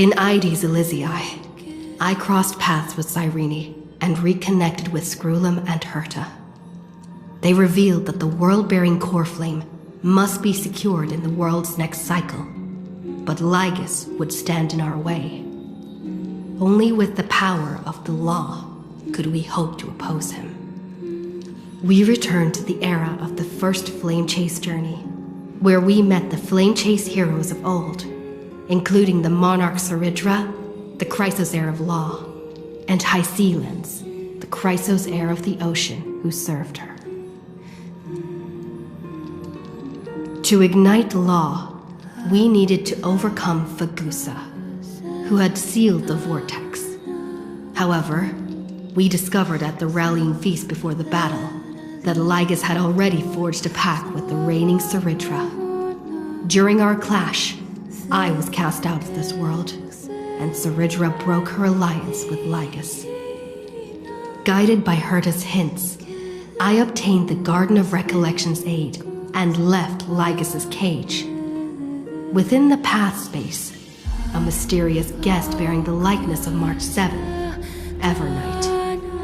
In Ides ELYSIA, I crossed paths with Cyrene and reconnected with Screwlum and Herta. They revealed that the world-bearing Coreflame must be secured in the world's next cycle, but Lygus would stand in our way. Only with the power of the law could we hope to oppose him. We returned to the era of the first Flame Chase journey, where we met the Flame Chase heroes of old, including the Monarch Saridra, the Chrysos heir of law, and Hycelens, the Chrysos heir of the ocean who served her. To ignite law, we needed to overcome Fagusa, who had sealed the vortex. However, we discovered at the rallying feast before the battle that Lygus had already forged a pact with the reigning Saridra. During our clash, I was cast out of this world, and Saridra broke her alliance with Lygus. Guided by Herta's hints, I obtained the Garden of Recollection's aid and left Lygus's cage. Within the path space, a mysterious guest bearing the likeness of March 7, Evernight,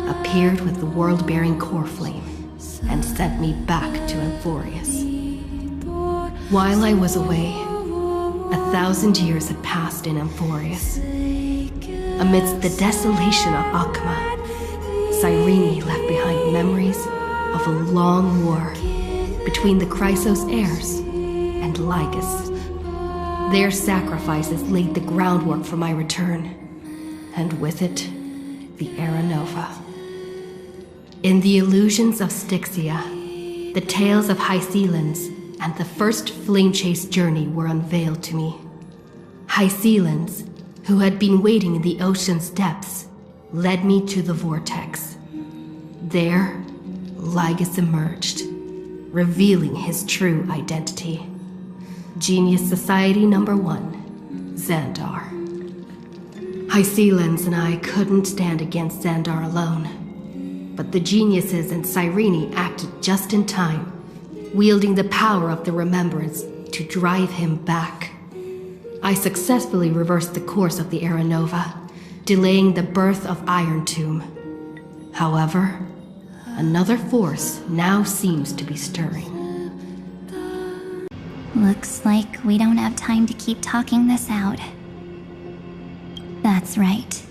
appeared with the world-bearing Coreflame and sent me back to Amphoreus. While I was away, 1,000 years had passed in Amphoreus. Amidst the desolation of Akma, Cyrene left behind memories of a long war between the Chrysos heirs and Lygus. Their sacrifices laid the groundwork for my return, and with it, the Era Nova. In the illusions of Styxia, the tales of Hycelens and the first Flame Chase journey were unveiled to me. Hycelens, who had been waiting in the ocean's depths, led me to the vortex. There, Lygus emerged, revealing his true identity. Genius Society Number 1, Xandar. Hycelens and I couldn't stand against Xandar alone, but the geniuses and Cyrene acted just in time, wielding the power of the remembrance to drive him back. I successfully reversed the course of the Era Nova, delaying the birth of Iron Tomb. However, another force now seems to be stirring. Looks like we don't have time to keep talking this out. That's right.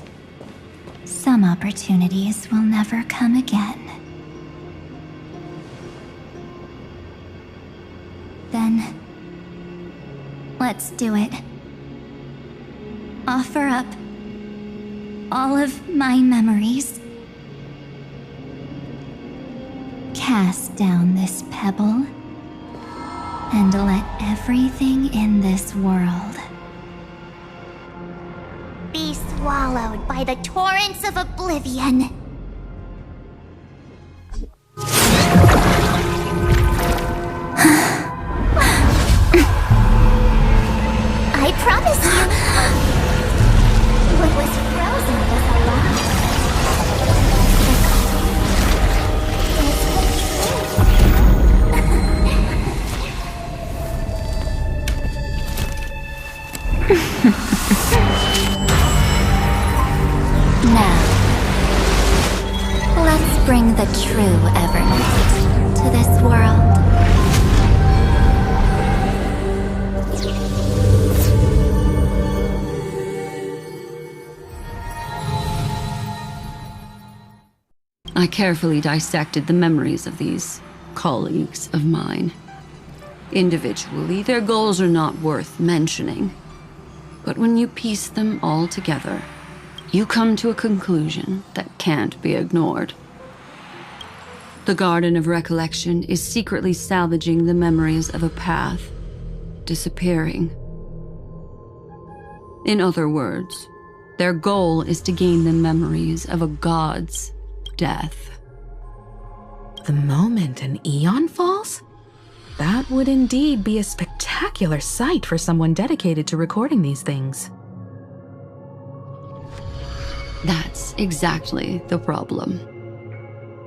Some opportunities will never come again. Then, let's do it. Offer up all of my memories. Cast down this pebble, and let everything in this world be swallowed by the torrents of oblivion. I promise you, what was frozen was alive. Now, let's bring the true Evernight to this world. I carefully dissected the memories of these colleagues of mine. Individually, their goals are not worth mentioning. But when you piece them all together, you come to a conclusion that can't be ignored. The Garden of Recollection is secretly salvaging the memories of a path disappearing. In other words, their goal is to gain the memories of a god's death. The moment an eon falls? That would indeed be a spectacular sight for someone dedicated to recording these things. That's exactly the problem.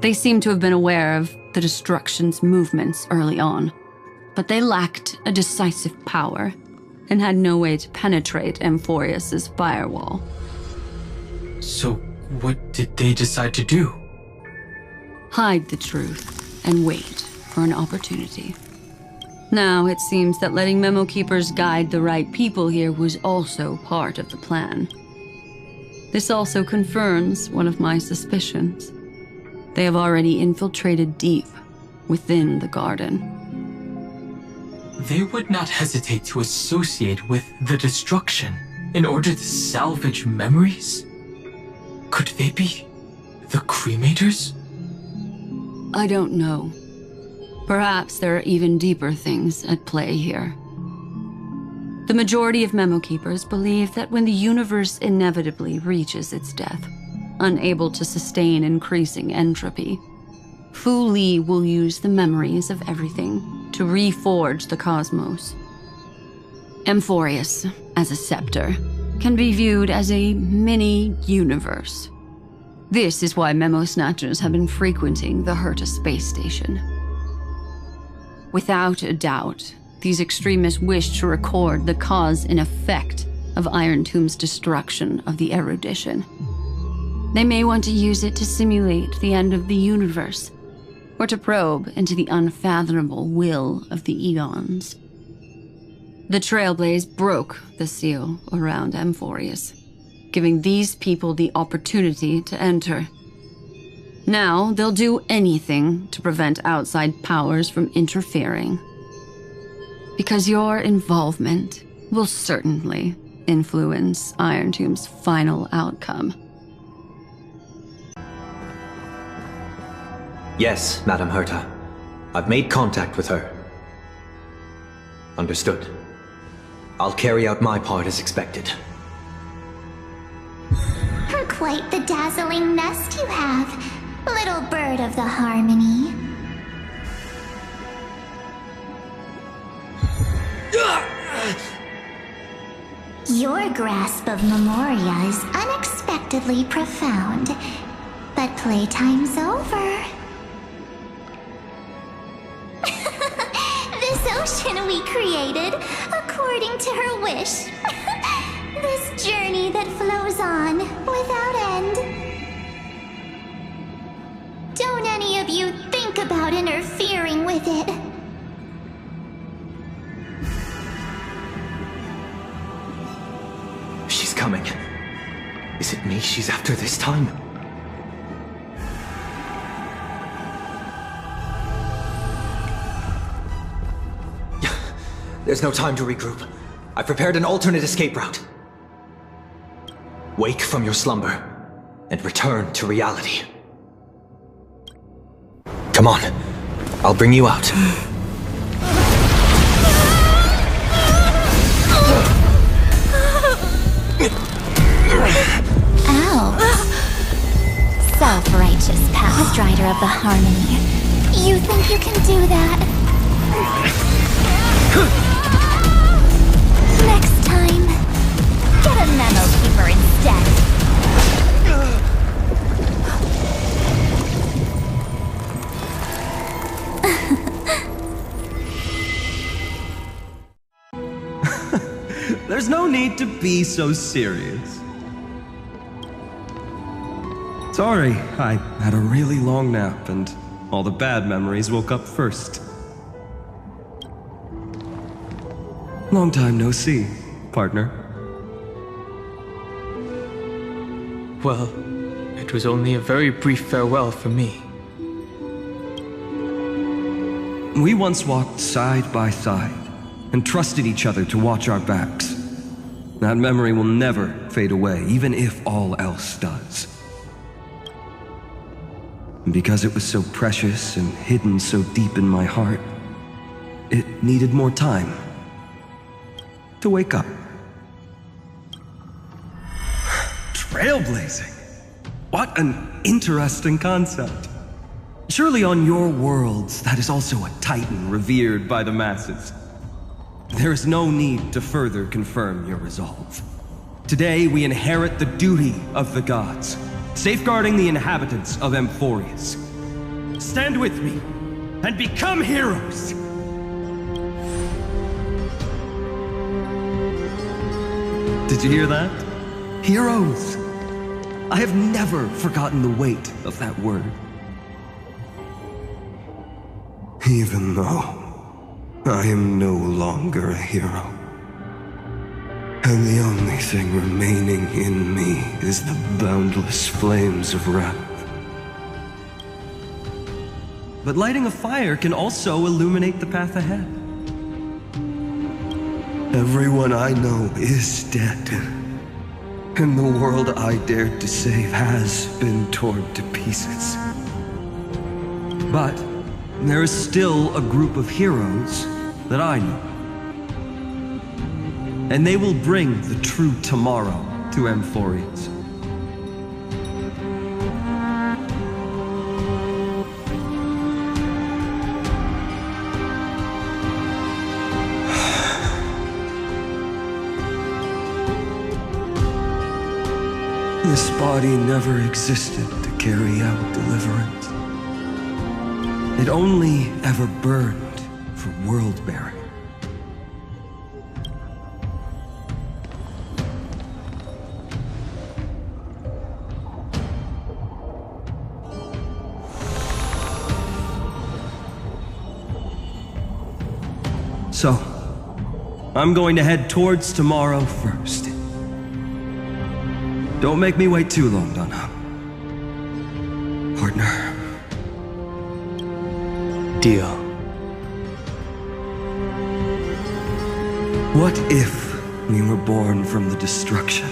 They seem to have been aware of the destruction's movements early on, but they lacked a decisive power. and had no way to penetrate Amphoreus' firewall. So, what did they decide to do? Hide the truth and wait for an opportunity. Now, it seems that letting Memokeepers guide the right people here was also part of the plan. This also confirms one of my suspicions. They have already infiltrated deep within the garden. They would not hesitate to associate with the destruction in order to salvage memories? Could they be the Cremators? I don't know. Perhaps there are even deeper things at play here. The majority of Memokeepers believe that when the universe inevitably reaches its death, unable to sustain increasing entropy, Fu Li will use the memories of everything to reforge the cosmos. Amphoreus, as a scepter, can be viewed as a mini-universe. This is why Memo Snatchers have been frequenting the Herta space station. Without a doubt, these extremists wish to record the cause and effect of Iron Tomb's destruction of the erudition. They may want to use it to simulate the end of the universe, or to probe into the unfathomable will of the eons. The Trailblaze broke the seal around Amphoreus, giving these people the opportunity to enter. Now, they'll do anything to prevent outside powers from interfering. Because your involvement will certainly influence Iron Tomb's final outcome. Yes, Madam Herta. I've made contact with her. Understood. I'll carry out my part as expected. Quite the dazzling nest you have, little bird of the harmony. Your grasp of Memoria is unexpectedly profound, but playtime's over. This ocean we created, according to her wish. This journey that flows on, without end. Don't any of you think about interfering with it. She's coming. Is it me she's after this time? There's no time to regroup. I've prepared an alternate escape route. Wake from your slumber and return to reality. Come on, I'll bring you out. Ow. Self-righteous past rider of the harmony. You think you can do that? Next time, get a Memokeeper instead. There's no need to be so serious. Sorry, I had a really long nap and all the bad memories woke up first. Long time no see, partner. Well, it was only a very brief farewell for me. We once walked side by side and trusted each other to watch our backs. That memory will never fade away, even if all else does. And because it was so precious and hidden so deep in my heart, it needed more time to wake up. Trailblazing? What an interesting concept. Surely on your worlds, that is also a titan revered by the masses. There is no need to further confirm your resolve. Today, we inherit the duty of the gods, safeguarding the inhabitants of Amphoreus. Stand with me, and become heroes! Did you hear that? Heroes! I have never forgotten the weight of that word. Even though I am no longer a hero, and the only thing remaining in me is the boundless flames of wrath. But lighting a fire can also illuminate the path ahead. Everyone I know is dead, and the world I dared to save has been torn to pieces. But there is still a group of heroes that I know. And they will bring the true tomorrow to Amphoreus. This body never existed to carry out deliverance. It only ever burned for world-bearing. So, I'm going to head towards tomorrow first. Don't make me wait too long, Donna. Partner. Deal. What if we were born from the destruction?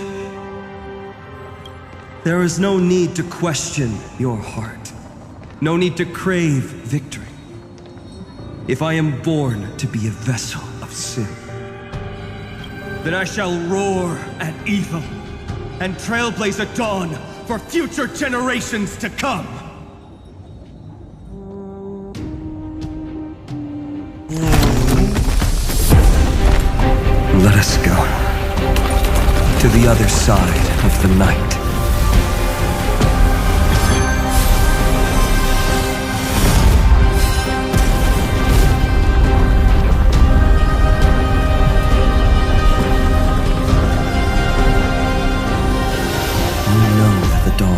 There is no need to question your heart. No need to crave victory. If I am born to be a vessel of sin, then I shall roar at evil and trailblaze a dawn for future generations to come. Let us go to the other side of the night.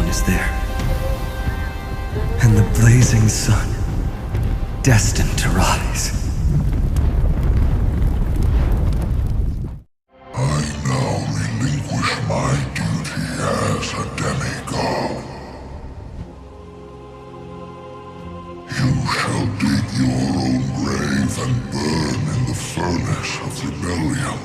Is there, and the blazing sun destined to rise. I now relinquish my duty as a demigod. You shall dig your own grave and burn in the furnace of rebellion.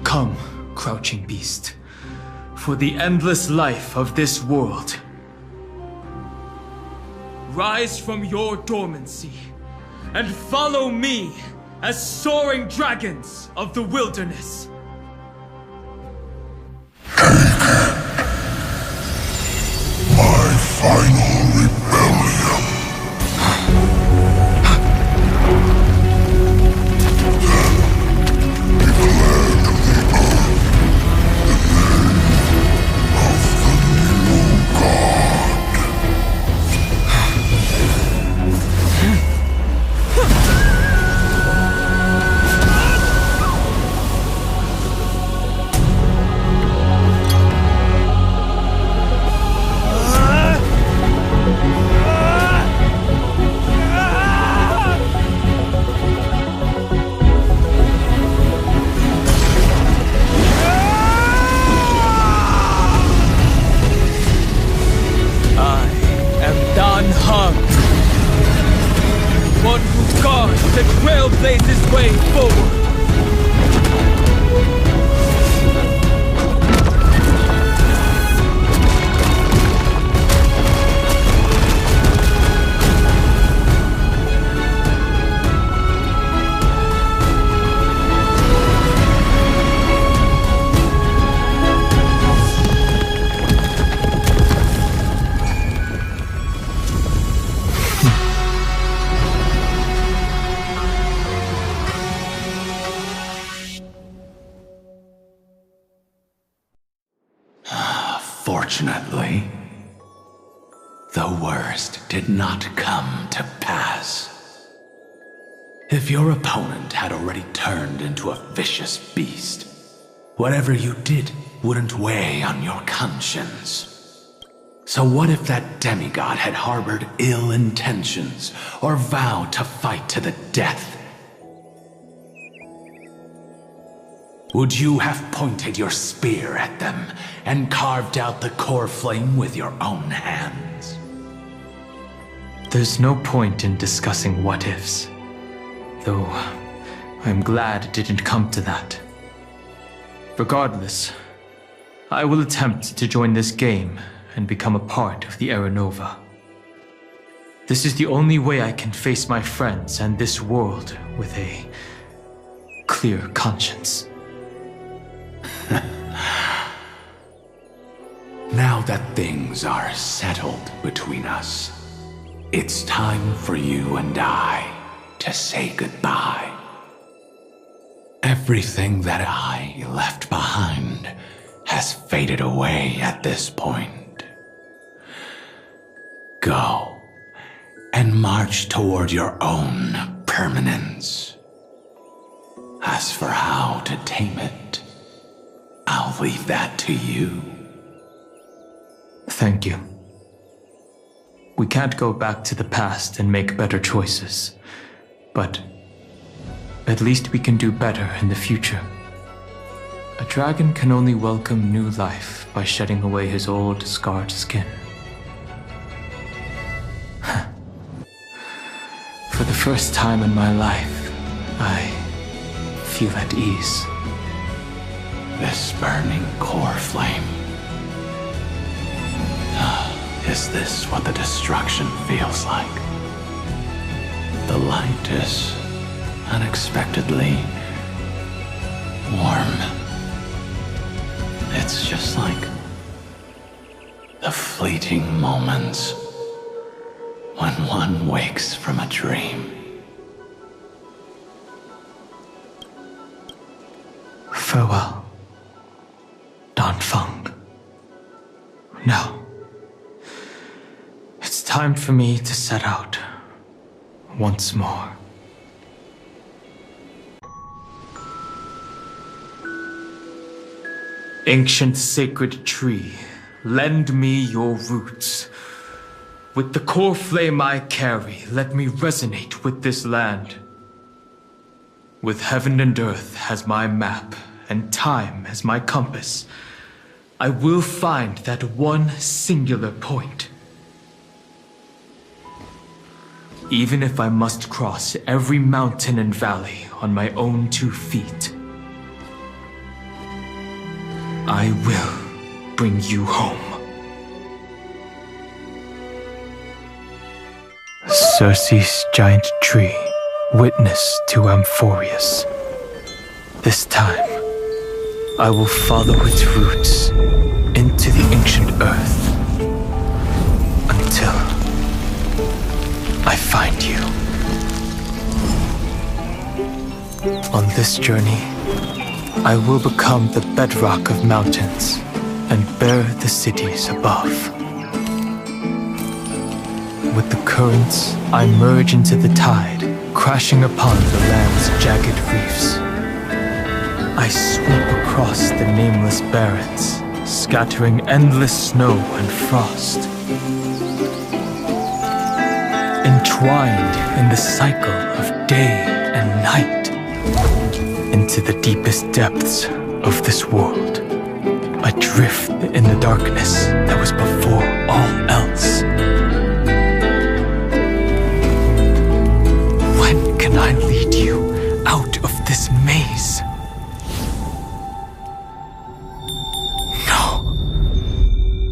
Come, crouching beast, for the endless life of this world. Rise from your dormancy, and follow me as soaring dragons of the wilderness. My final rebellion. One who guards and trailblazes way forward. Unfortunately, the worst did not come to pass. If your opponent had already turned into a vicious beast, whatever you did wouldn't weigh on your conscience. So what if that demigod had harbored ill intentions or vowed to fight to the death? Would you have pointed your spear at them and carved out the Coreflame with your own hands? There's no point in discussing what-ifs. Though, I'm glad it didn't come to that. Regardless, I will attempt to join this game and become a part of the Era Nova. This is the only way I can face my friends and this world with a clear conscience. Now that things are settled between us, it's time for you and I to say goodbye. Everything that I left behind has faded away at this point. Go and march toward your own permanence. As for how to tame it, I'll leave that to you. Thank you. We can't go back to the past and make better choices, but at least we can do better in the future. A dragon can only welcome new life by shedding away his old, scarred skin. For the first time in my life, I feel at ease. This burning Coreflame. Is this what the destruction feels like? The light is unexpectedly warm. It's just like the fleeting moments when one wakes from a dream. Farewell, Don Feng. Now, it's time for me to set out once more. Ancient sacred tree, lend me your roots. With the Coreflame I carry, let me resonate with this land. With heaven and earth as my map, and time as my compass, I will find that one singular point. Even if I must cross every mountain and valley on my own 2 feet, I will bring you home. Circe's giant tree, witness to Amphoreus. This time, I will follow its roots into the ancient earth until I find you. On this journey, I will become the bedrock of mountains and bear the cities above. With the currents, I merge into the tide, crashing upon the land's jagged reefs. I sweep across the nameless barrens, scattering endless snow and frost. Entwined in the cycle of day and night, into the deepest depths of this world, adrift in the darkness that was before all else. When can I lead you out of this maze? No,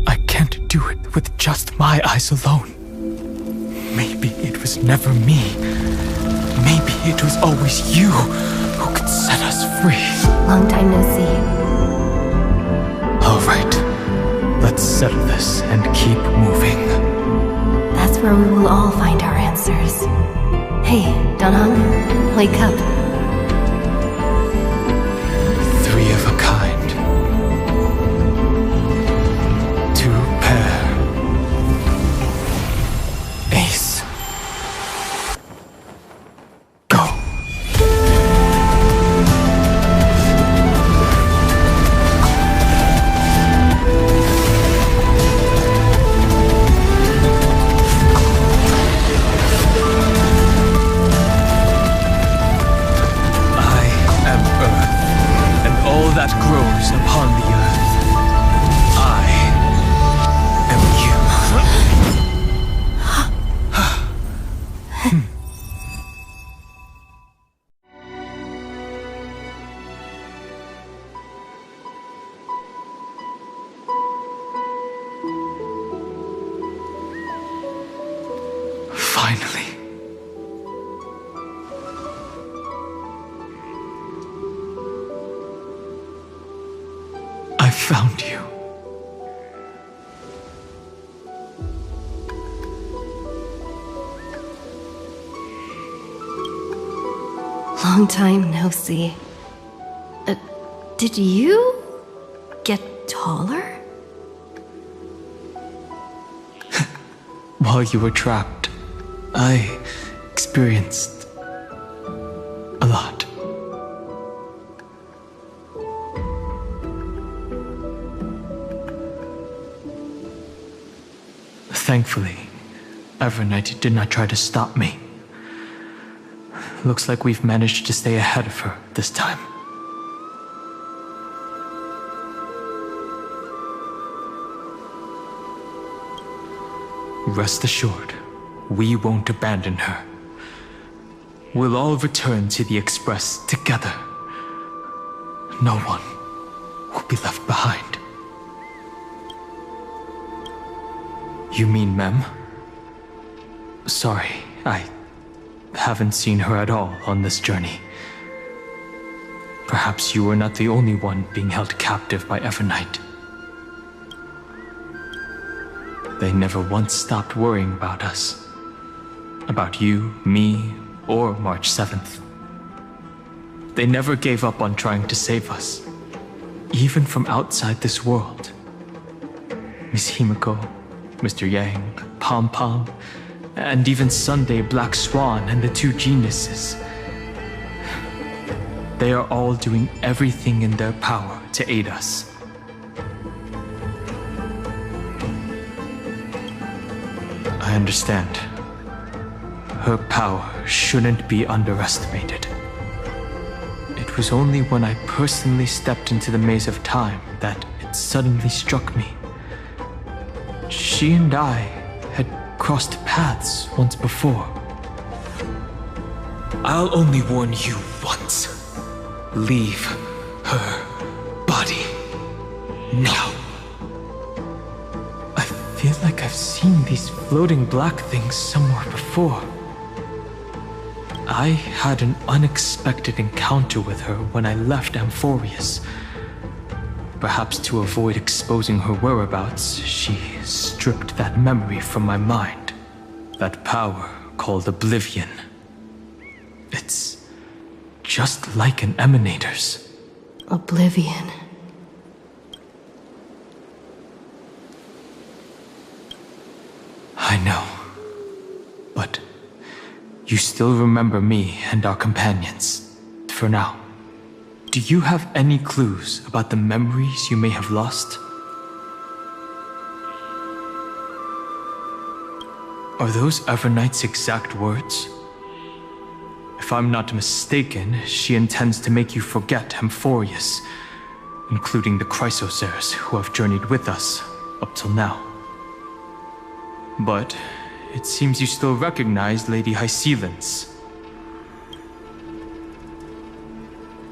I can't do it with just my eyes alone. Maybe it was never me. Maybe it was always you who could set us free. Long time no see. All right, let's settle this and keep moving. That's where we will all find our answers. Hey, Don Heng, wake up. 3 of a kind. I found you. Long time no see. Did you get taller? While you were trapped, I experienced a lot. Thankfully, Evernight did not try to stop me. Looks like we've managed to stay ahead of her this time. Rest assured, we won't abandon her. We'll all return to the Express together. No one will be left behind. You mean Mem? Sorry, I haven't seen her at all on this journey. Perhaps you were not the only one being held captive by Evernight. They never once stopped worrying about us. About you, me, or March 7th. They never gave up on trying to save us, even from outside this world. Miss Himiko, Mr. Yang, Pom Pom, and even Sunday Black Swan and the two geniuses. They are all doing everything in their power to aid us. I understand. Her power shouldn't be underestimated. It was only when I personally stepped into the maze of time that it suddenly struck me. She and I had crossed paths once before. I'll only warn you once. Leave her body now. I feel like I've seen these floating black things somewhere before. I had an unexpected encounter with her when I left Amphoreus. Perhaps to avoid exposing her whereabouts, she stripped that memory from my mind. That power called Oblivion. It's just like an emanator's. Oblivion. I know. But you still remember me and our companions, for now. Do you have any clues about the memories you may have lost? Are those Evernight's exact words? If I'm not mistaken, she intends to make you forget Amphoreus, including the Chrysosaurs who have journeyed with us up till now. But it seems you still recognize Lady Hycelens.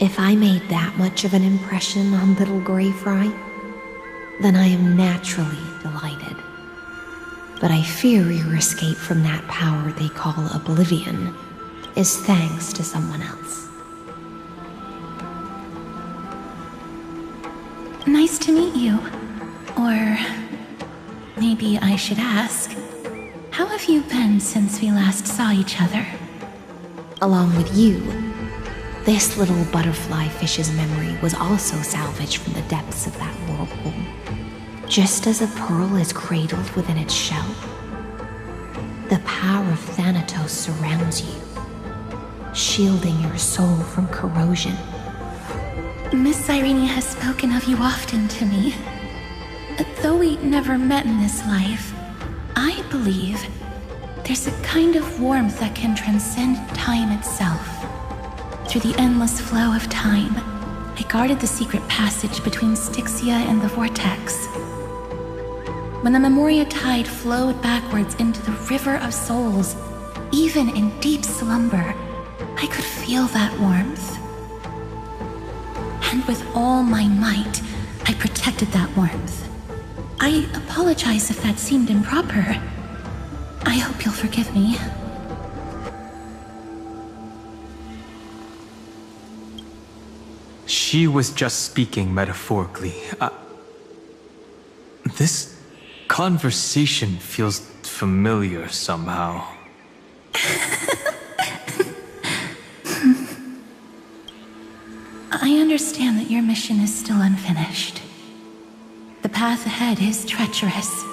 If I made that much of an impression on little Greyfry, then I am naturally delighted. But I fear your escape from that power they call Oblivion is thanks to someone else. Nice to meet you. Or maybe I should ask, how have you been since we last saw each other? Along with you, this little butterfly fish's memory was also salvaged from the depths of that whirlpool. Just as a pearl is cradled within its shell, the power of Thanatos surrounds you, shielding your soul from corrosion. Miss Cyrene has spoken of you often to me. Though we never met in this life, I believe there's a kind of warmth that can transcend time itself. Through the endless flow of time, I guarded the secret passage between Styxia and the Vortex. When the Memoria tide flowed backwards into the River of Souls, even in deep slumber, I could feel that warmth. And with all my might, I protected that warmth. I apologize if that seemed improper. I hope you'll forgive me. She was just speaking metaphorically. This conversation feels familiar somehow. I understand that your mission is still unfinished. The path ahead is treacherous,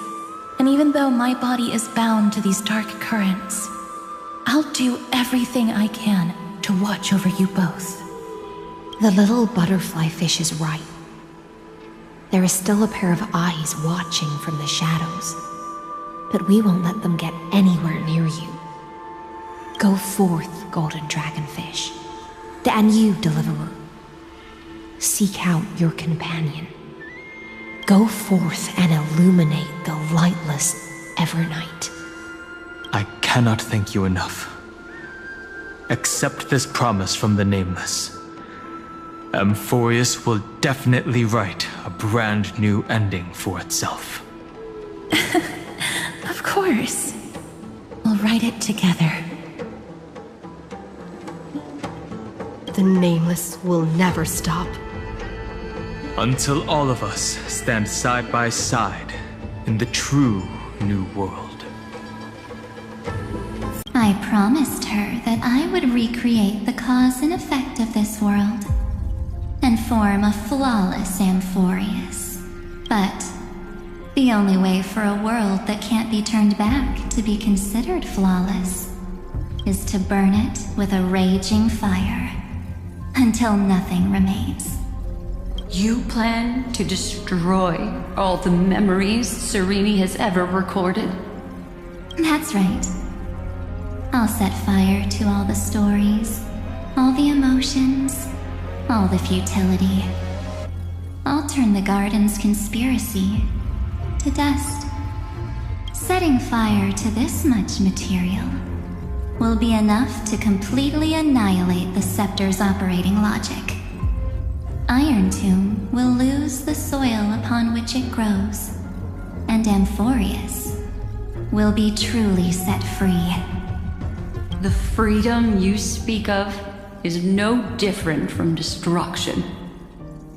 and even though my body is bound to these dark currents, I'll do everything I can to watch over you both. The little butterfly fish is right. There is still a pair of eyes watching from the shadows, but we won't let them get anywhere near you. Go forth, golden dragonfish, and you, deliverer. Seek out your companion. Go forth and illuminate the lightless Evernight. I cannot thank you enough. Accept this promise from the Nameless. Amphoreus will definitely write a brand new ending for itself. Of course. We'll write it together. The Nameless will never stop. Until all of us stand side by side in the true new world. I promised her that I would recreate the cause and effect of this world and form a flawless Amphoreus. But the only way for a world that can't be turned back to be considered flawless is to burn it with a raging fire until nothing remains. You plan to destroy all the memories Serene has ever recorded? That's right. I'll set fire to all the stories, all the emotions, all the futility. I'll turn the garden's conspiracy to dust. Setting fire to this much material will be enough to completely annihilate the scepter's operating logic. Iron Tomb will lose the soil upon which it grows, and Amphoreus will be truly set free. The freedom you speak of is no different from destruction.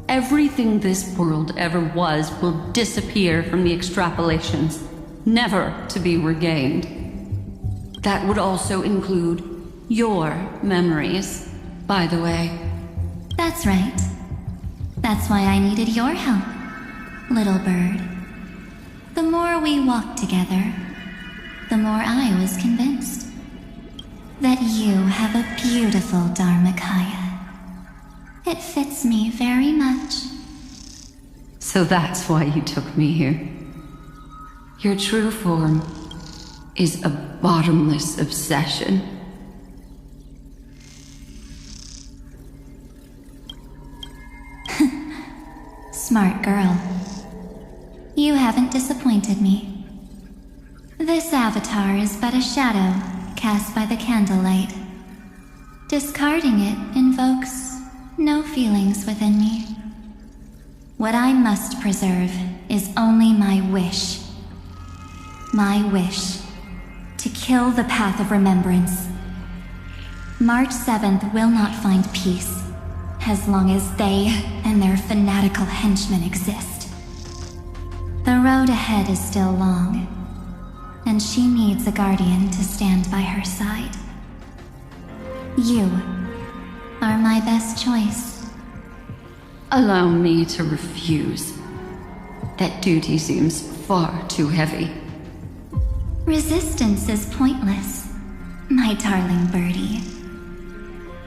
Everything this world ever was will disappear from the extrapolations, never to be regained. That would also include your memories, by the way. That's right. That's why I needed your help, little bird. The more we walked together, the more I was convinced that you have a beautiful Dharmakaya. It fits me very much. So that's why you took me here. Your true form is a bottomless obsession. Smart girl. You haven't disappointed me. This avatar is but a shadow cast by the candlelight. Discarding it invokes no feelings within me. What I must preserve is only my wish. My wish to kill the path of remembrance. March 7th will not find peace as long as they and their fanatical henchmen exist. The road ahead is still long, and she needs a guardian to stand by her side. You are my best choice. Allow me to refuse. That duty seems far too heavy. Resistance is pointless, my darling birdie.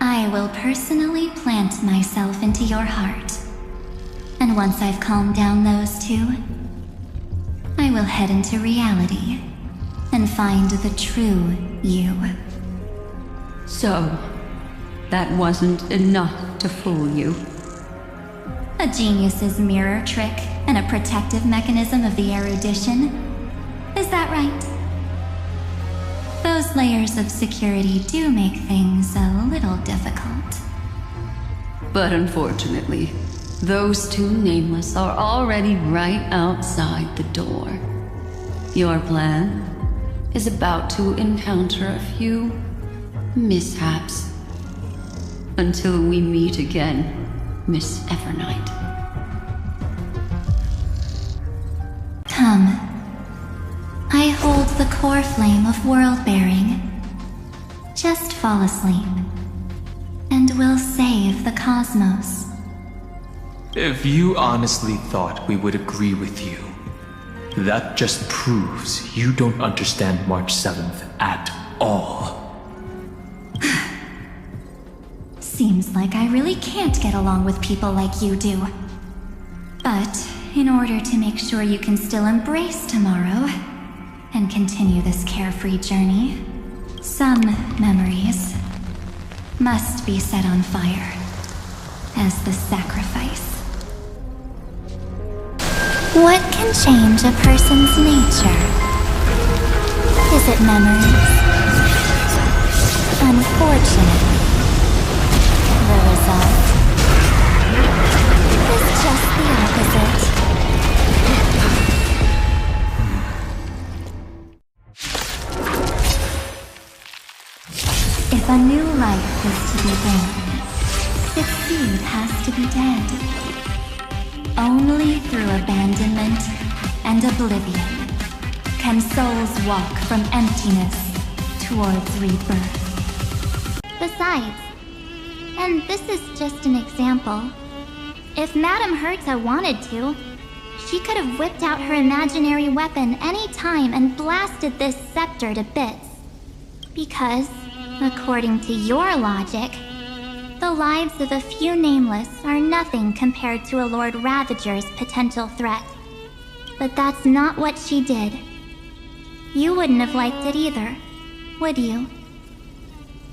I will personally plant myself into your heart, and once I've calmed down those two, I will head into reality and find the true you. So, that wasn't enough to fool you? A genius's mirror trick and a protective mechanism of the erudition? Is that right? Those layers of security do make things a little difficult. But unfortunately, those two Nameless are already right outside the door. Your plan is about to encounter a few mishaps. Until we meet again, Miss Evernight. I hold the Coreflame of world-bearing. Just fall asleep, and we'll save the cosmos. If you honestly thought we would agree with you, that just proves you don't understand March 7th at all. Seems like I really can't get along with people like you do. But in order to make sure you can still embrace tomorrow and continue this carefree journey, some memories must be set on fire as the sacrifice. What can change a person's nature? Is it memories? Unfortunately, the result is just the opposite. If a new life is to be born, its seed has to be dead. Only through abandonment and oblivion can souls walk from emptiness towards rebirth. Besides, and this is just an example, if Madame Herta wanted to, she could have whipped out her imaginary weapon any time and blasted this scepter to bits. Because, according to your logic, the lives of a few nameless are nothing compared to a Lord Ravager's potential threat. But that's not what she did. You wouldn't have liked it either, would you?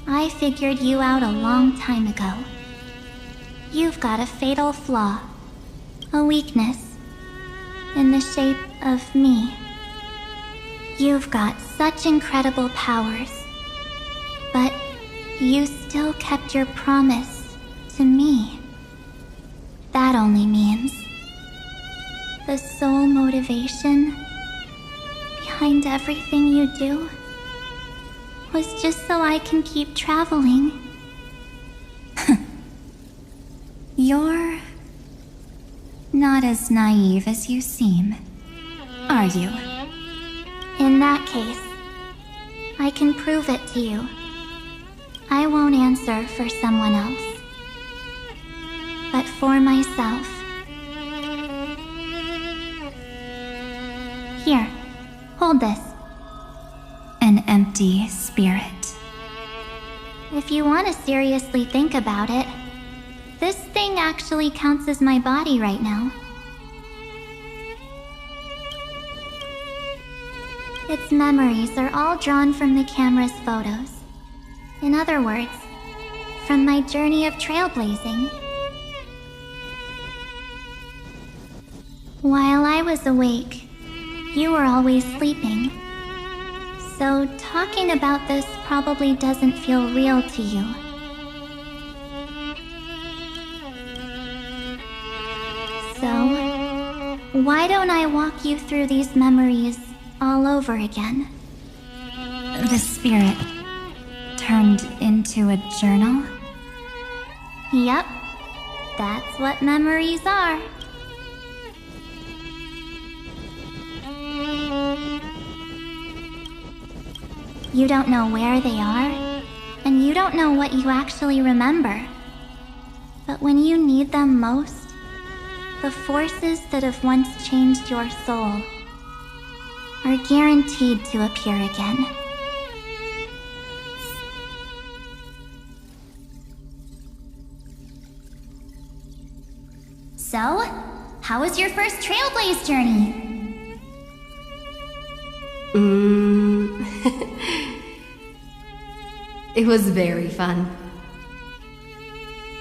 I figured you out a long time ago. You've got a fatal flaw, a weakness, in the shape of me. You've got such incredible powers, but you still kept your promise to me. That only means the sole motivation behind everything you do was just so I can keep traveling. You're not as naive as you seem, are you? In that case, I can prove it to you. I won't answer for someone else, but for myself. Here, hold this. An empty spirit. If you want to seriously think about it, this thing actually counts as my body right now. Its memories are all drawn from the camera's photos. In other words, from my journey of trailblazing. While I was awake, you were always sleeping. So talking about this probably doesn't feel real to you. So, why don't I walk you through these memories all over again? The spirit turned into a journal? Yep, that's what memories are. You don't know where they are, and you don't know what you actually remember. But when you need them most, the forces that have once changed your soul are guaranteed to appear again. So, how was your first Trailblaze journey? It was very fun.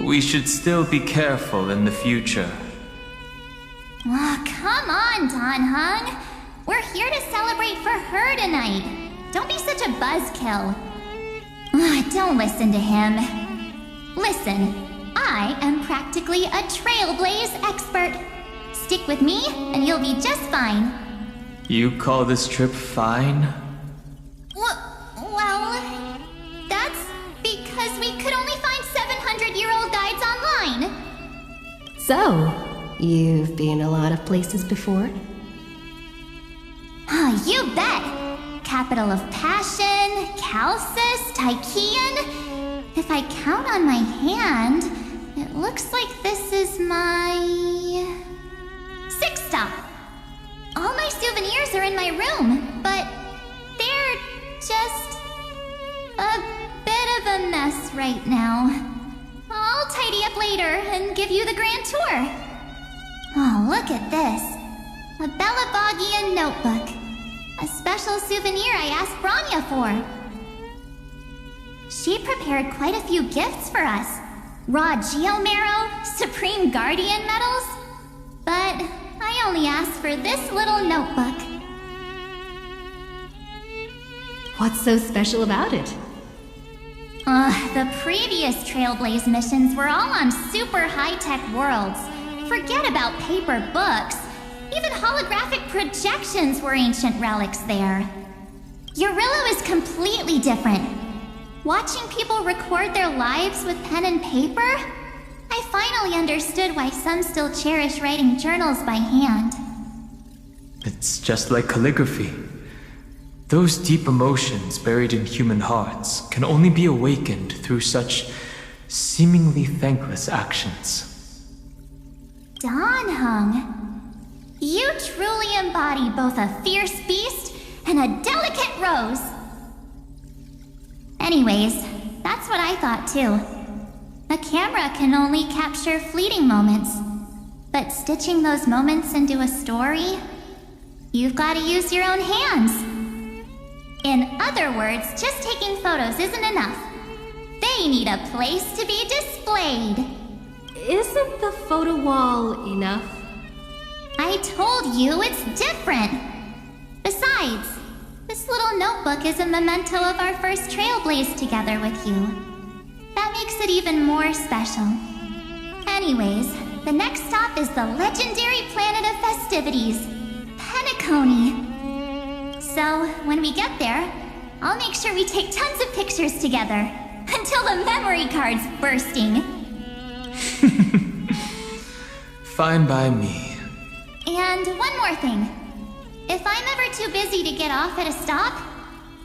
We should still be careful in the future. Oh, come on, Don Heng. We're here to celebrate for her tonight. Don't be such a buzzkill. Don't listen to him. Listen, I am practically a Trailblaze expert. Stick with me, and you'll be just fine. You call this trip fine? Well, that's because we could only find 700-year-old guides online. So, you've been a lot of places before? You bet! capital of Passion, Calcis, Tychean. If I count on my hand, it looks like this is my 6th stop. All my souvenirs are in my room, but they're just a bit of a mess right now. I'll tidy up later and give you the grand tour. Oh, look at this. A Belabogian notebook. A special souvenir I asked Branya for. She prepared quite a few gifts for us. Raw Geomarrow, Supreme Guardian medals. But I only asked for this little notebook. What's so special about it? The previous Trailblaze missions were all on super high-tech worlds. Forget about paper books. Even holographic projections were ancient relics there. Eurillo is completely different. Watching people record their lives with pen and paper, I finally understood why some still cherish writing journals by hand. It's just like calligraphy. Those deep emotions buried in human hearts can only be awakened through such seemingly thankless actions. Dan Heng, you truly embody both a fierce beast and a delicate rose. Anyways, that's what I thought too. A camera can only capture fleeting moments, but stitching those moments into a story, you've got to use your own hands. In other words, just taking photos isn't enough. They need a place to be displayed. Isn't the photo wall enough? I told you it's different. Besides, this little notebook is a memento of our first Trailblaze together with you. That makes it even more special. Anyways, the next stop is the legendary planet of festivities, Penacony. So, when we get there, I'll make sure we take tons of pictures together, until the memory card's bursting. Fine by me. And one more thing. If I'm ever too busy to get off at a stop,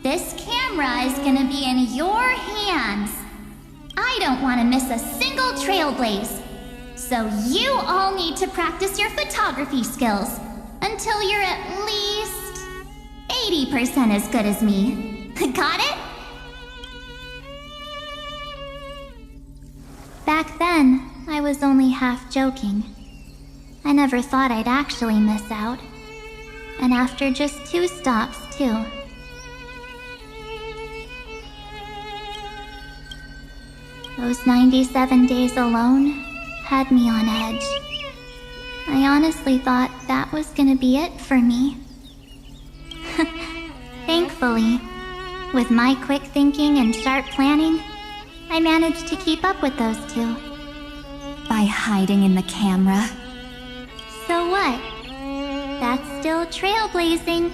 this camera is gonna be in your hands. I don't want to miss a single Trailblaze. So you all need to practice your photography skills until you're at least 80% as good as me. Got it? Back then, I was only half joking. I never thought I'd actually miss out. And after just 2 stops, too. Those 97 days alone had me on edge. I honestly thought that was gonna be it for me. Thankfully, with my quick thinking and sharp planning, I managed to keep up with those 2. By hiding in the camera. So what? That's still trailblazing.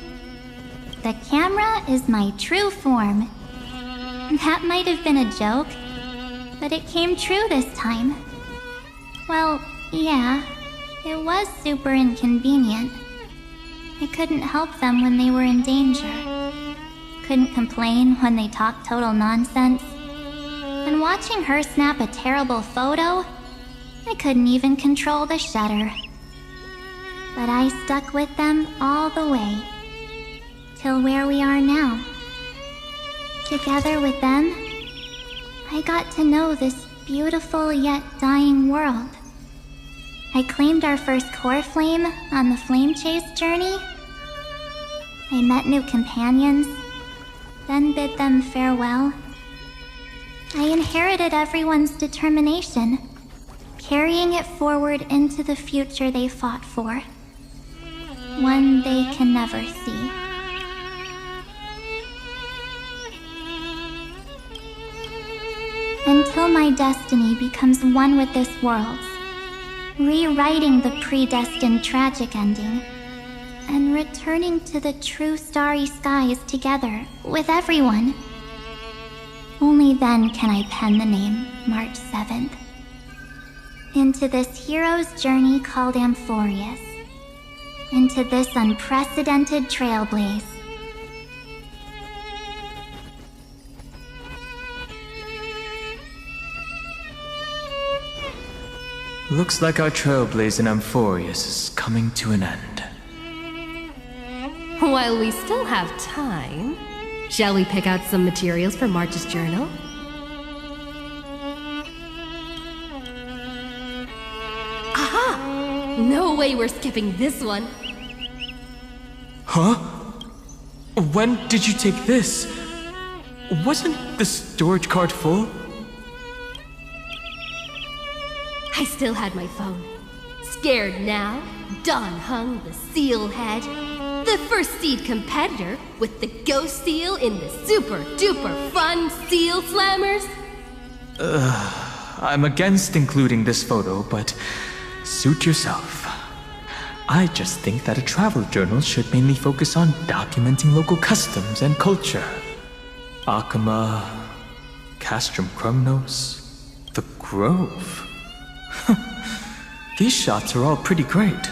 The camera is my true form. That might have been a joke, but it came true this time. Well, yeah, it was super inconvenient. I couldn't help them when they were in danger. Couldn't complain when they talked total nonsense. And watching her snap a terrible photo, I couldn't even control the shutter. But I stuck with them all the way. Till where we are now. Together with them, I got to know this beautiful yet dying world. I claimed our first Coreflame on the flame chase journey. I met new companions, then bid them farewell. I inherited everyone's determination, carrying it forward into the future they fought for. One they can never see. Until my destiny becomes one with this world's, rewriting the predestined tragic ending, and returning to the true starry skies together with everyone. Only then can I pen the name March 7th. Into this hero's journey called Amphoreus. Into this unprecedented trailblaze. Looks like our Trailblaze in Amphoreus is coming to an end. While we still have time, shall we pick out some materials for March's journal? Aha! No way we're skipping this one. Huh? When did you take this? Wasn't the storage card full? I still had my phone. Scared now, Don Heng, the seal head, the first seed competitor with the ghost seal in the super duper fun seal slammers. I'm against including this photo, but suit yourself. I just think that a travel journal should mainly focus on documenting local customs and culture. Akama, Castrum Krumnos, the Grove. These shots are all pretty great.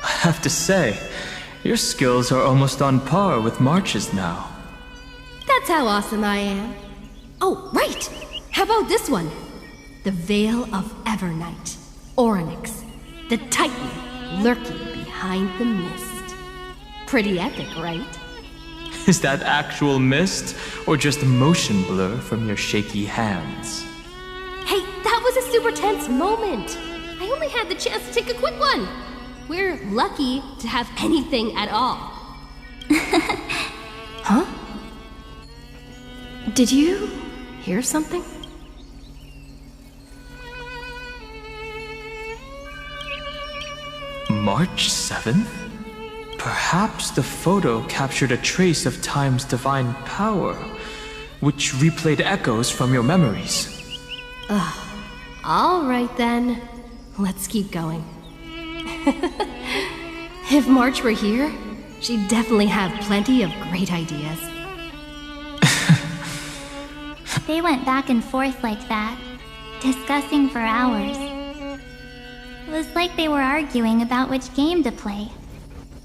I have to say, your skills are almost on par with March's now. That's how awesome I am. Oh, right! How about this one? The Veil of Evernight. Orynyx, the Titan lurking behind the mist. Pretty epic, right? Is that actual mist, or just motion blur from your shaky hands? Hey, that was a super tense moment. I only had the chance to take a quick one. We're lucky to have anything at all. Huh? Did you hear something? March 7th? Perhaps the photo captured a trace of time's divine power, which replayed echoes from your memories. All right then. Let's keep going. If March were here, she'd definitely have plenty of great ideas. They went back and forth like that, discussing for hours. It was like they were arguing about which game to play.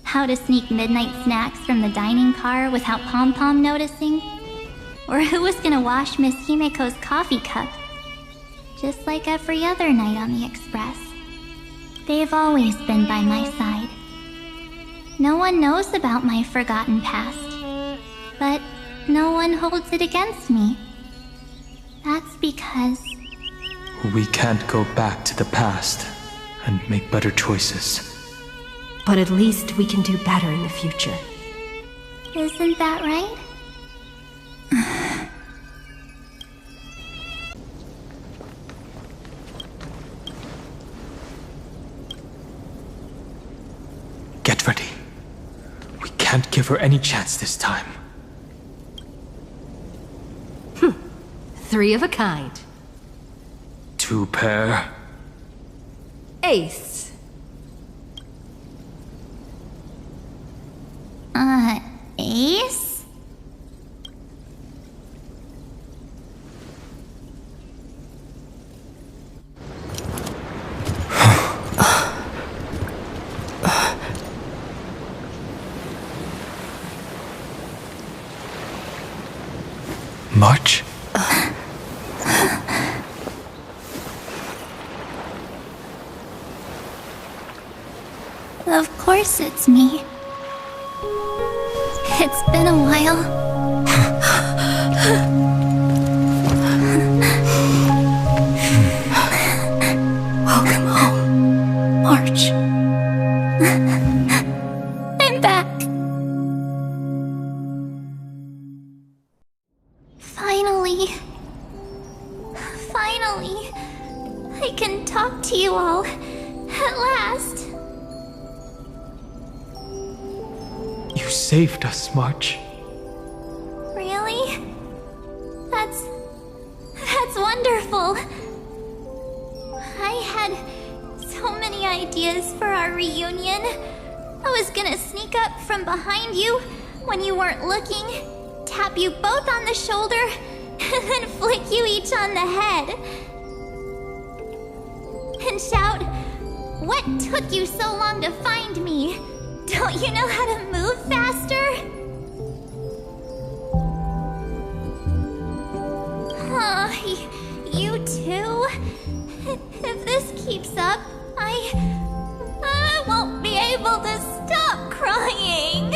How to sneak midnight snacks from the dining car without Pom-Pom noticing. Or who was gonna wash Miss Himeko's coffee cup. Just like every other night on the Express. They've always been by my side. No one knows about my forgotten past. But no one holds it against me. That's because... We can't go back to the past and make better choices. But at least we can do better in the future. Isn't that right? Get ready. We can't give her any chance this time. 3 of a kind. 2 pair. Ace. Ace? March? Of course it's me. It's been a while. Welcome home, March. I'm back. Finally, I can talk to you all at last. You saved us, March. Really? That's wonderful. I had so many ideas for our reunion. I was gonna sneak up from behind you when you weren't looking, tap you both on the shoulder, and then flick you each on the head. And shout, "What took you so long to find me? Don't you know how to move faster?" You too? If this keeps up, I won't be able to stop crying.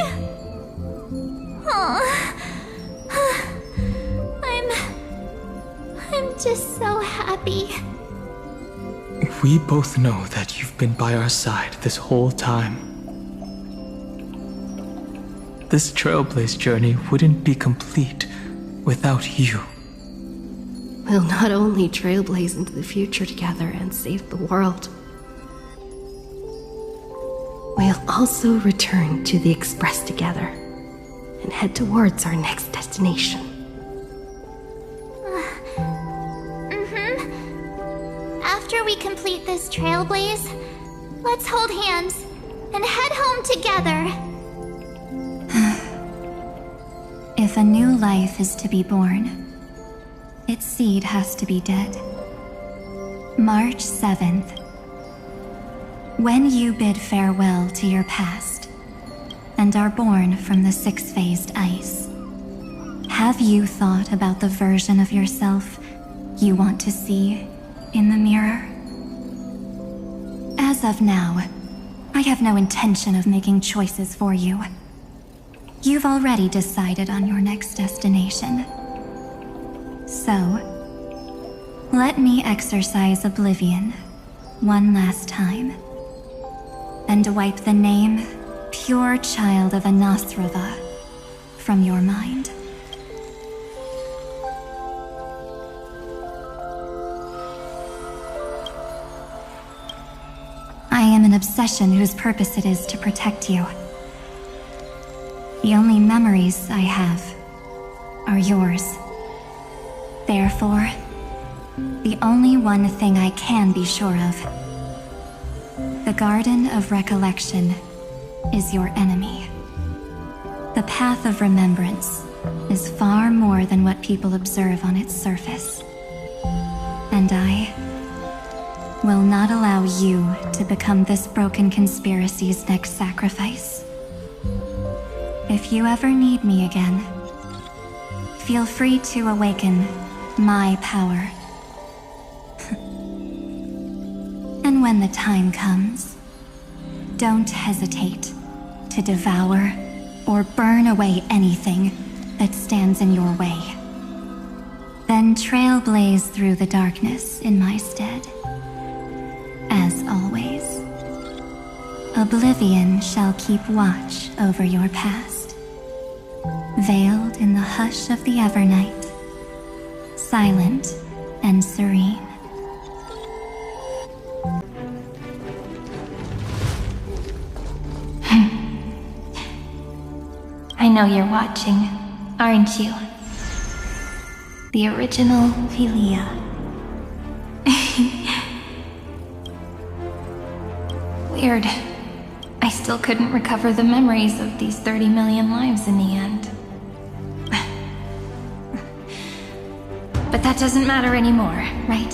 I'm just so happy. We both know that you've been by our side this whole time. This Trailblaze journey wouldn't be complete without you. We'll not only trailblaze into the future together and save the world, we'll also return to the Express together and head towards our next destination. After we complete this Trailblaze, let's hold hands and head home together. If a new life is to be born, its seed has to be dead. March 7th. When you bid farewell to your past and are born from the six-phased ice, have you thought about the version of yourself you want to see in the mirror? As of now, I have no intention of making choices for you. You've already decided on your next destination. So, let me exercise oblivion one last time and wipe the name Pure Child of Anasrava from your mind. I am an obsession whose purpose it is to protect you. The only memories I have are yours. Therefore, the only one thing I can be sure of, the Garden of Recollection is your enemy. The Path of Remembrance is far more than what people observe on its surface. And I will not allow you to become this broken conspiracy's next sacrifice. If you ever need me again, feel free to awaken my power. And when the time comes, don't hesitate to devour or burn away anything that stands in your way. Then trailblaze through the darkness in my stead. As always, oblivion shall keep watch over your past, veiled in the hush of the Evernight, silent and serene. I know you're watching, aren't you? The original Philia. Weird. I still couldn't recover the memories of these 30 million lives in the end. But that doesn't matter anymore, right?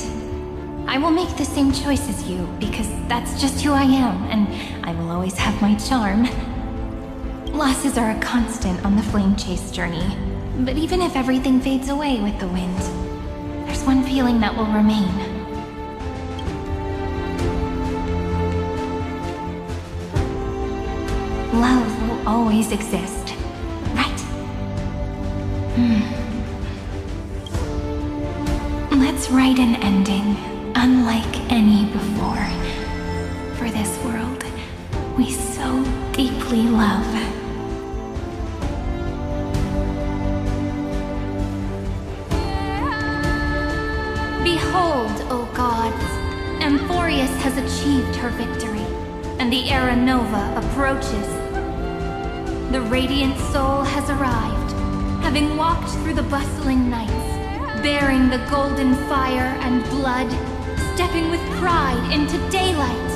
I will make the same choice as you, because that's just who I am, and I will always have my charm. Losses are a constant on the flame chase journey, but even if everything fades away with the wind, there's one feeling that will remain. Love will always exist, right? Let's write an ending unlike any before for this world we so deeply love. Behold, O gods, Amphoreus has achieved her victory, and the Era Nova approaches. The radiant soul has arrived, having walked through the bustling nights, bearing the golden fire and blood, stepping with pride into daylight.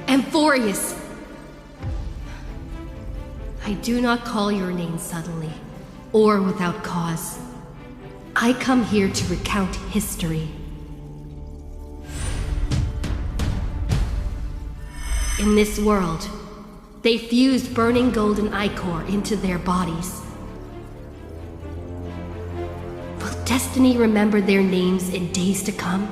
Amphoreus! I do not call your name suddenly, or without cause. I come here to recount history. In this world, they fused burning golden ichor into their bodies. Will destiny remember their names in days to come?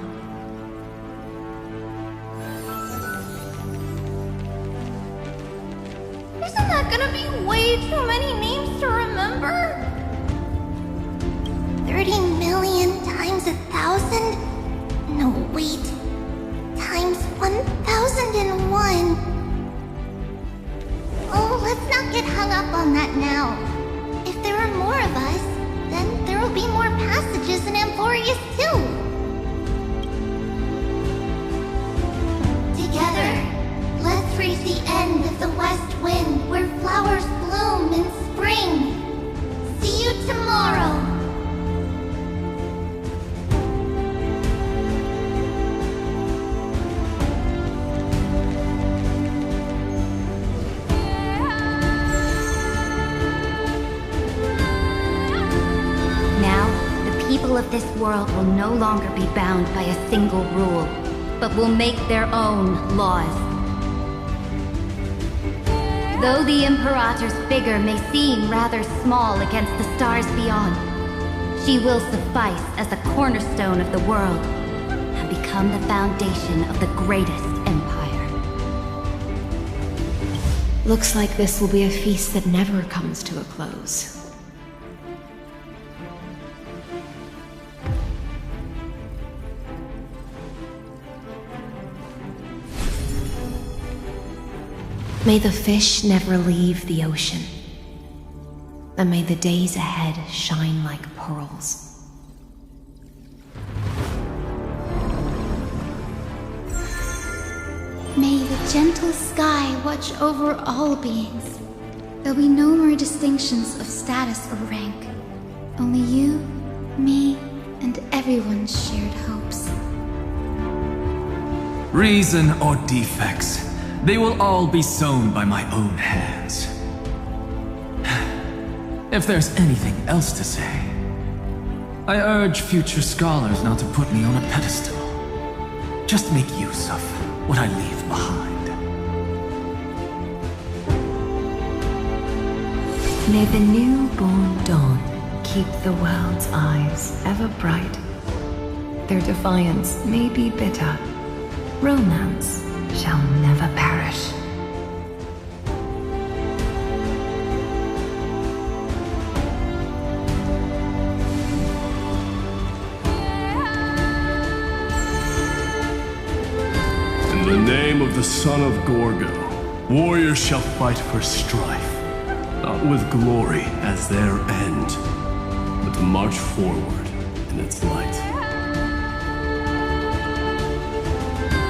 Isn't that gonna be way too many names to remember? 30 million times 1,000? No, wait. Times 1,001. Oh, let's not get hung up on that now. If there are more of us, then there will be more passages in Amphoreus too. Together, let's reach the end of the west wind where flowers bloom in spring. See you tomorrow. People of this world will no longer be bound by a single rule, but will make their own laws. Though the Imperator's figure may seem rather small against the stars beyond, she will suffice as the cornerstone of the world and become the foundation of the greatest empire. Looks like this will be a feast that never comes to a close. May the fish never leave the ocean, and may the days ahead shine like pearls. May the gentle sky watch over all beings. There'll be no more distinctions of status or rank. Only you, me, and everyone's shared hopes. Reason or defects, they will all be sown by my own hands. If there's anything else to say, I urge future scholars not to put me on a pedestal. Just make use of what I leave behind. May the newborn dawn keep the world's eyes ever bright. Their defiance may be bitter. Romance shall never perish. In the name of the son of Gorgo, warriors shall fight for strife, not with glory as their end, but to march forward in its light.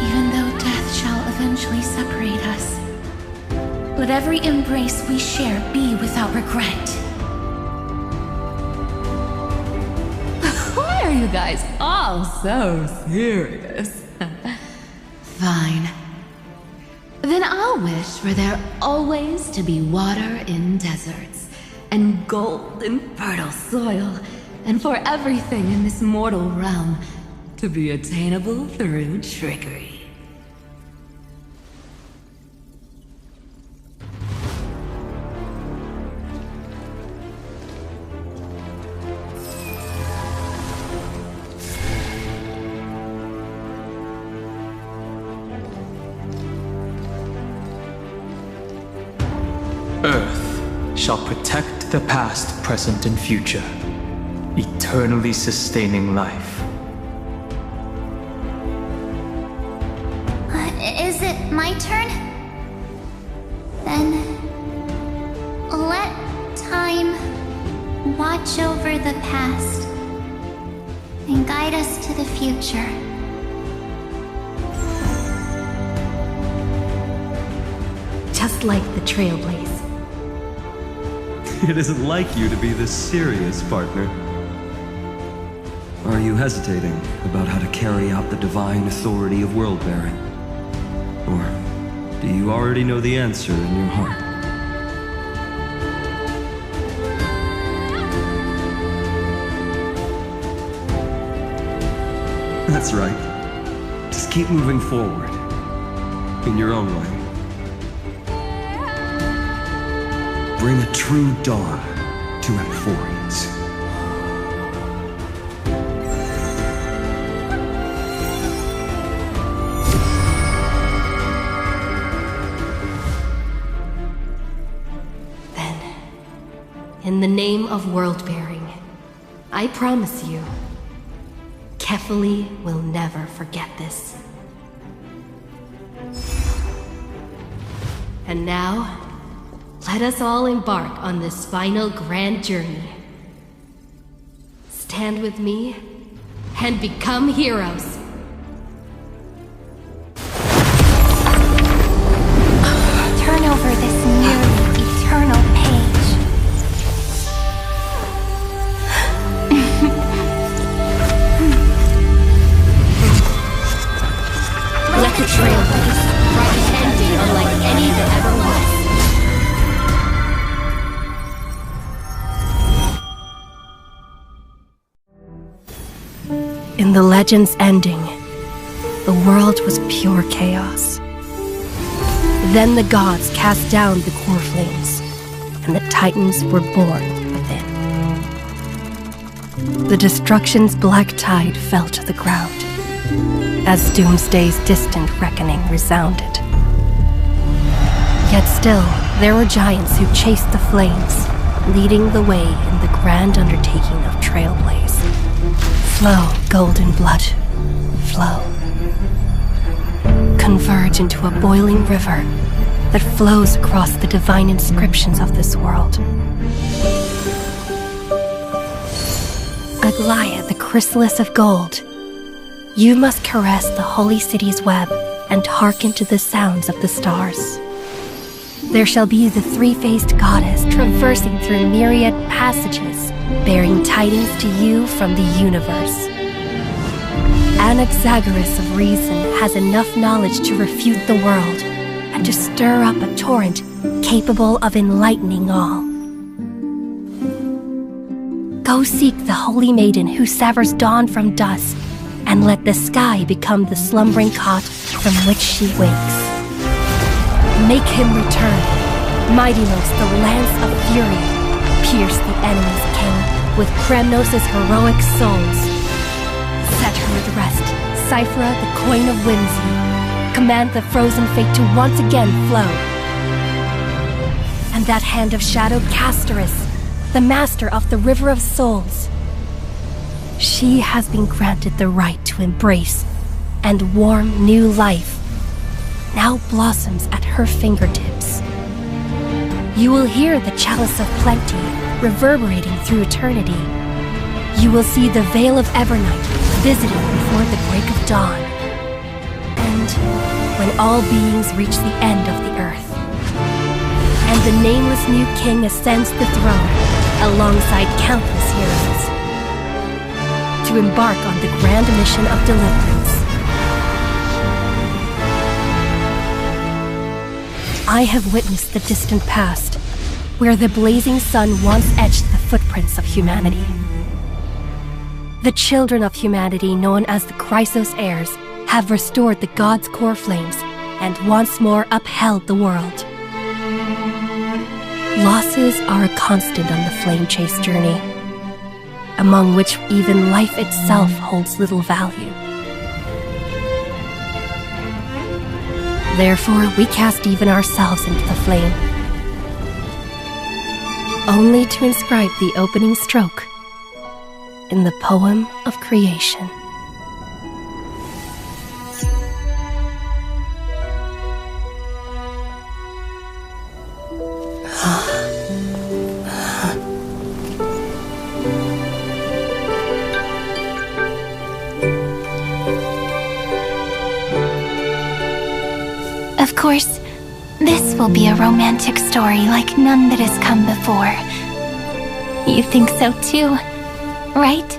Even though death shall eventually separate us, let every embrace we share be without regret. Why are you guys all so serious? Fine. Then I'll wish for there always to be water in deserts, and gold in fertile soil, and for everything in this mortal realm to be attainable through trickery. Earth shall protect the past, present, and future, eternally sustaining life. Is it my turn? Then let time watch over the past and guide us to the future. Just like the Trailblaze. It isn't like you to be this serious, partner. Are you hesitating about how to carry out the divine authority of world-bearing? Or do you already know the answer in your heart? That's right. Just keep moving forward, in your own way. bring a true dawn to Amphoreus. Then, in the name of world-bearing, I promise you, Kefali will never forget this. And now, let us all embark on this final grand journey. Stand with me and become heroes. Turn over this nearly eternal page. Let the Trailblaze write an ending unlike any that ever was. In the legend's ending, the world was pure chaos. Then the gods cast down the Coreflames, and the Titans were born within. The destruction's black tide fell to the ground, as Doomsday's distant reckoning resounded. Yet still, there were giants who chased the flames, leading the way in the grand undertaking of Trailblaze. Flow, golden blood, flow. Converge into a boiling river that flows across the divine inscriptions of this world. Aglaia, the chrysalis of gold, you must caress the holy city's web and hearken to the sounds of the stars. There shall be the three-faced goddess traversing through myriad passages, bearing tidings to you from the universe. Anaxagoras of reason has enough knowledge to refute the world and to stir up a torrent capable of enlightening all. Go seek the holy maiden who severs dawn from dusk, and let the sky become the slumbering cot from which she wakes. Make him return, mighty most the lance of fury, pierce the enemy's king with Kremnos' heroic souls. Set her at rest, Cyphra the coin of whimsy, command the frozen fate to once again flow. And that hand of shadow Castoris, the master of the river of souls, she has been granted the right to embrace and warm new life, now blossoms at her fingertips. You will hear the chalice of plenty reverberating through eternity. You will see the veil of Evernight visiting before the break of dawn. And when all beings reach the end of the earth, and the nameless new king ascends the throne alongside countless heroes, to embark on the grand mission of deliverance. I have witnessed the distant past, where the blazing sun once etched the footprints of humanity. The children of humanity, known as the Chrysos heirs, have restored the gods' Coreflames and once more upheld the world. Losses are a constant on the flame chase journey, among which even life itself holds little value. Therefore, we cast even ourselves into the flame, only to inscribe the opening stroke in the poem of creation. Of course, this will be a romantic story like none that has come before. You think so too, right?